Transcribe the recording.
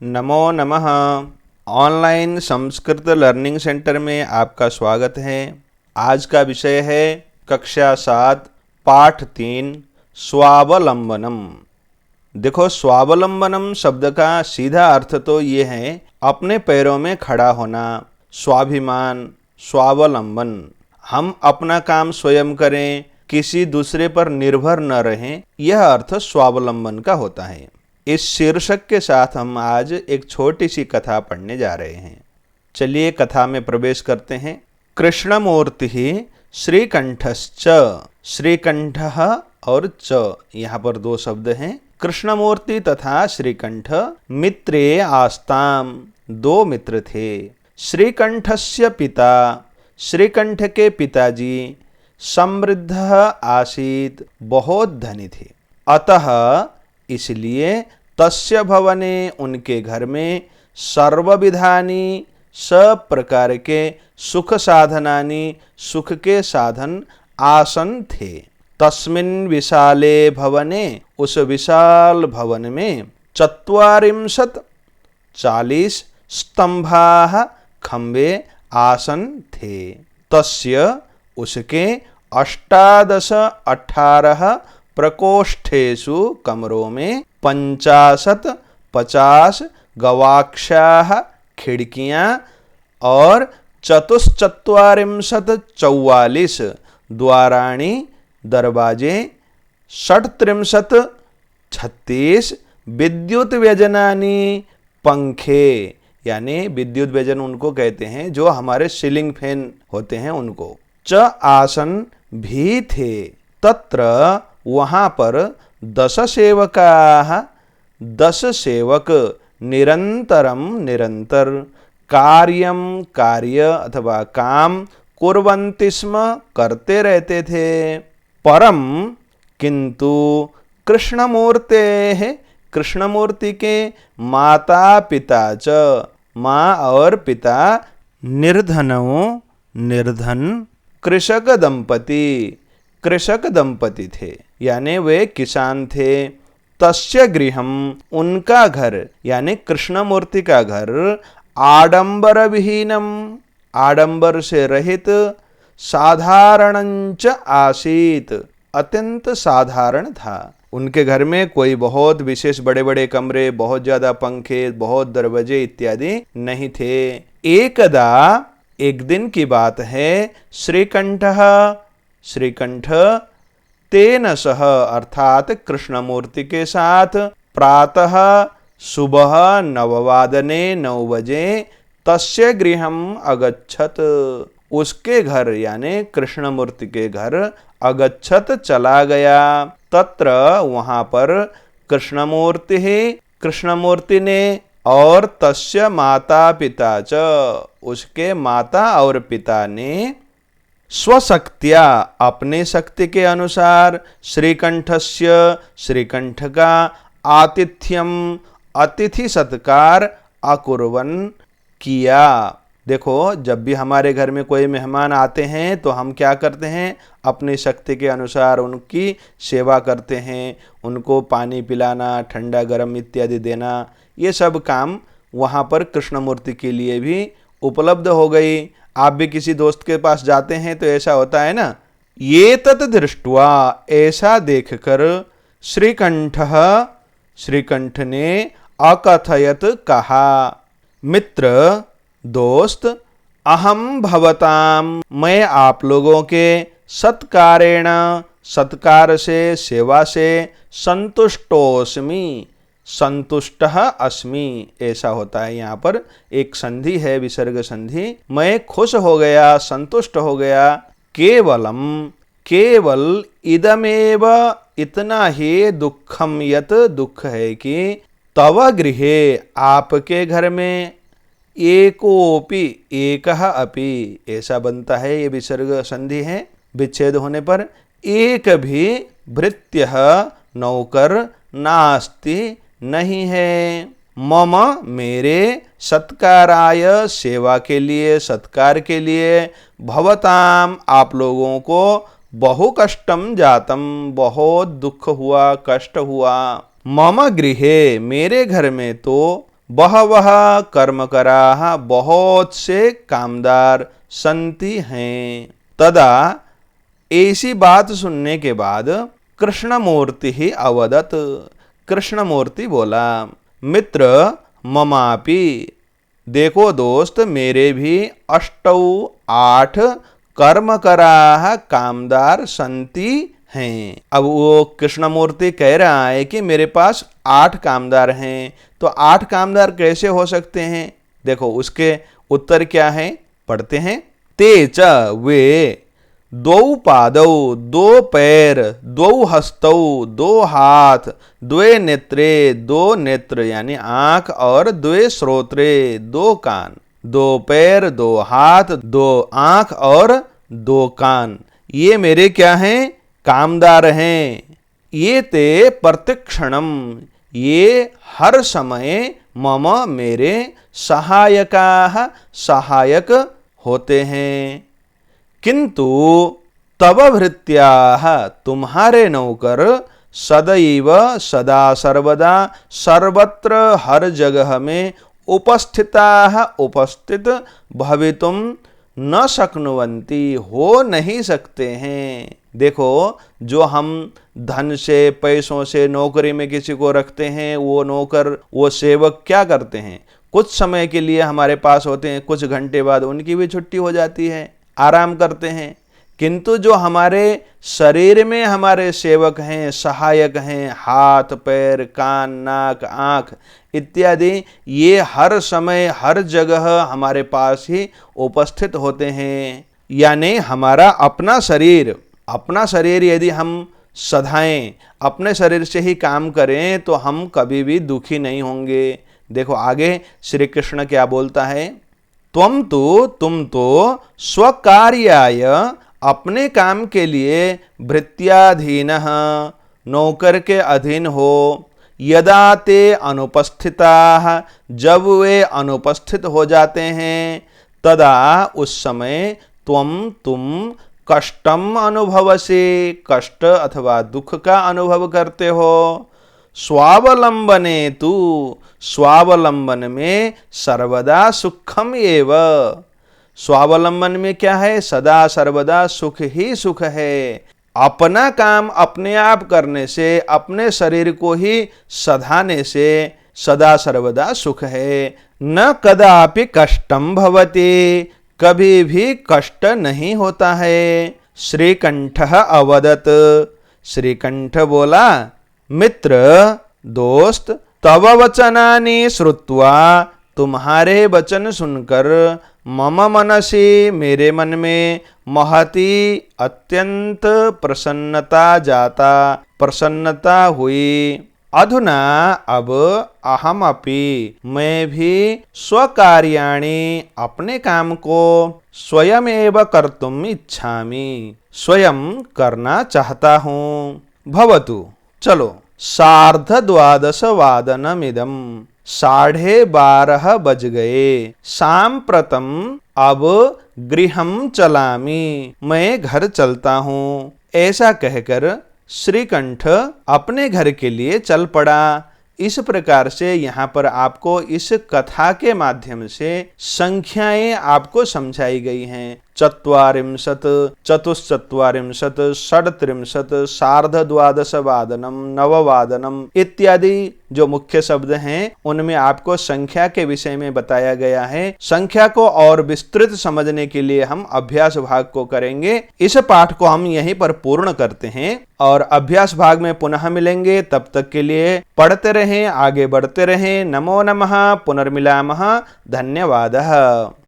नमो नमः। Online Sanskrit learning centre में आपका स्वागत है। आज का विषय है कक्षा 7 पाठ 3 स्वावलंबनम। देखो, स्वावलंबनम शब्द का सीधा अर्थ तो ये है अपने पैरों में खड़ा होना, स्वाभिमान, स्वावलंबन। हम अपना काम स्वयं करें, किसी दूसरे पर निर्भर न रहें, यह अर्थ स्वावलंबन का होता है। इस शीर्षक के साथ हम आज एक छोटी सी कथा पढ़ने जा रहे हैं। चलिए कथा में प्रवेश करते हैं। कृष्णमूर्ति श्रीकंठश्च। श्रीकंठ और च, यहाँ पर दो शब्द हैं। कृष्णमूर्ति तथा श्रीकंठ मित्रे आस्ताम, दो मित्र थे। श्रीकंठस्य पिता, श्रीकंठ के पिताजी समृद्ध आसीत, बहुत धनी थे। अतः इसलिए तस्य भवने, उनके घर में सर्वविधानि, सब प्रकार के सुख साधनानि, सुख के साधन आसन थे। तस्मिन् विशाले भवने, उस विशाल भवन में 40 स्तंभाः, खंबे, आसन थे। तस्य, उसके 18 प्रकोष्ठेषु, कमरों में 50 गवाक्षाः, खिड़कियां, और 44 द्वाराणि, दरवाजे, 36 विद्युत व्यजनानि, पंखे, यानी विद्युत व्यजन उनको कहते हैं जो हमारे सीलिंग फैन होते हैं उनको। च आसन भी थे। तत्र, वहाँ पर 10 सेवकाः, 10 सेवक निरंतरम, निरंतर, कार्यम, कार्य अथवा काम, कुर्वन्ति स्म, करते रहते थे। परम, किंतु, कृष्णमूर्तेः, कृष्णमूर्ति के माता पिता च, माँ और पिता निर्धनों, निर्धन, कृषक दंपति थे, यानी वे किसान थे। तस्य गृहम, उनका घर, यानी कृष्णमूर्ति का घर, आडंबर विहीनम, आडंबर से रहित, साधारणंच आसीत, अत्यंत साधारण था। उनके घर में कोई बहुत विशेष बड़े बड़े कमरे, बहुत ज्यादा पंखे, बहुत दरवाजे इत्यादि नहीं थे। एकदा, एक दिन की बात है, श्रीकंठ तेन सह, अर्थात कृष्णमूर्ति के साथ, प्रातः, सुबह 9 बजे, तस्य गृहम अगच्छत, उसके घर यानी कृष्णमूर्ति के घर, अगच्छत, चला गया। तत्र, वहां पर, कृष्णमूर्ति ने, और तस्य माता पिता च, उसके माता और पिता ने, स्वशक्त्या, अपने शक्ति के अनुसार, श्रीकंठस्य, श्रीकंठ का, आतिथ्यम, अतिथि सत्कार, अकुर्वन, किया। देखो, जब भी हमारे घर में कोई मेहमान आते हैं तो हम क्या करते हैं, अपनी शक्ति के अनुसार उनकी सेवा करते हैं। उनको पानी पिलाना, ठंडा गर्म इत्यादि देना, ये सब काम वहाँ पर कृष्णमूर्ति के लिए भी उपलब्ध हो गई। आप भी किसी दोस्त के पास जाते हैं तो ऐसा होता है ना। ये तत् दृष्ट्वा, ऐसा देखकर, श्रीकंठ ने अकथयत, कहा, मित्र, दोस्त, अहम भवताम, मैं आप लोगों के, सत्कारेण, सत्कार से, सेवा से, संतुष्टोस्मि, संतुष्ट अस्मि, ऐसा होता है। यहाँ पर एक संधि है, विसर्ग संधि। मैं खुश हो गया, संतुष्ट हो गया। केवलम, केवल, इदमेव, इतना ही, दुखम यत, दुख है कि, तव गृहे, आपके घर में, एकोपि, एकः अपि, ऐसा बनता है, ये विसर्ग संधि है। विच्छेद होने पर, एक भी, भृत्यः, नौकर, नास्ति, नहीं है। मम, मेरे, सत्काराय, सेवा के लिए, सत्कार के लिए, भवताम, आप लोगों को, बहु कष्टम जातम, बहुत दुख हुआ, कष्ट हुआ। मम गृहे, मेरे घर में तो, बहवः कर्मकराः, बहुत से कामदार, संति हैं। तदा ऐसी बात सुनने के बाद कृष्णमूर्ति ही अवदत, कृष्णमूर्ति बोला, मित्र ममापि, देखो दोस्त, मेरे भी अष्टौ 8 कर्मकराः कामदार संति हैं। अब वो कृष्णमूर्ति कह रहा है कि मेरे पास 8 कामदार हैं। तो 8 कामदार कैसे हो सकते हैं? देखो उसके उत्तर क्या है, पढ़ते हैं। ते च वे 2 पादौ, 2 पैर, 2 हस्तौ, 2 हाथ, 2 नेत्रे, 2 नेत्र यानी आंख, और 2 श्रोत्रे, 2 कान। 2 पैर, 2 हाथ, 2 आंख और 2 कान, ये मेरे क्या हैं? कामदार हैं। ये ते प्रतिक्षणम, ये हर समय मम, मेरे सहायकाः, सहायक होते हैं। किंतु तव भृत्याः, तुम्हारे नौकर, सदैव सदा सर्वदा सर्वत्र हर जगह में उपस्थिताः, उपस्थित भवितुम न शक्नुवन्ति, हो नहीं सकते हैं। देखो जो हम धन से, पैसों से नौकरी में किसी को रखते हैं, वो नौकर, वो सेवक क्या करते हैं? कुछ समय के लिए हमारे पास होते हैं, कुछ घंटे बाद उनकी भी छुट्टी हो जाती है, आराम करते हैं। किंतु जो हमारे शरीर में हमारे सेवक हैं, सहायक हैं, हाथ पैर कान नाक आँख इत्यादि, ये हर समय हर जगह हमारे पास ही उपस्थित होते हैं। यानी हमारा अपना शरीर यदि हम सधाएं, अपने शरीर से ही काम करें, तो हम कभी भी दुखी नहीं होंगे। देखो आगे श्री कृष्ण क्या बोलता है, तुम तो स्वकार्याय, अपने काम के लिए, भृत्याधीनः, नौकर के अधीन हो, यदा ते अनुपस्थिताः, जब वे अनुपस्थित हो जाते हैं, तदा उस समय तुम कष्टम अनुभवसे, कष्ट अथवा दुख का अनुभव करते हो। स्वावलंबने तु, स्वावलंबन में सर्वदा सुखम एव, स्वावलंबन में क्या है? सदा सर्वदा सुख ही सुख है। अपना काम अपने आप करने से, अपने शरीर को ही सधाने से सदा सर्वदा सुख है। न कदापि कष्टम भवति, कभी भी कष्ट नहीं होता है। श्रीकंठः अवदत, श्रीकंठ बोला, मित्र दोस्त, तव वचनानि श्रुत्वा, तुम्हारे वचन सुनकर, मम मनसि, मेरे मन में, महती, अत्यंत प्रसन्नता जाता, प्रसन्नता हुई। अधुना, अब, अहमपि, मैं भी, स्वकार्याणि, अपने काम को, स्वयमेव कर्तुम इच्छामि, स्वयं करना चाहता हूँ। भवतु, चलो, 12:30 वादनमिदं, 12:30 बज गए। सांप्रतम, अब, गृहं चलामि, मैं घर चलता हूँ। ऐसा कहकर श्रीकंठ अपने घर के लिए चल पड़ा। इस प्रकार से यहाँ पर आपको इस कथा के माध्यम से संख्याएं आपको समझाई गई हैं। 40, 44, 37, 12:30 वादनम, नववादनम इत्यादि जो मुख्य शब्द हैं, उनमें आपको संख्या के विषय में बताया गया है। संख्या को और विस्तृत समझने के लिए हम अभ्यास भाग को करेंगे। इस पाठ को हम यहीं पर पूर्ण करते हैं और अभ्यास भाग में पुनः मिलेंगे। तब तक के लिए पढ़ते रहें, आगे बढ़ते रहें। नमो नमः, पुनर्मिलामः, धन्यवादः।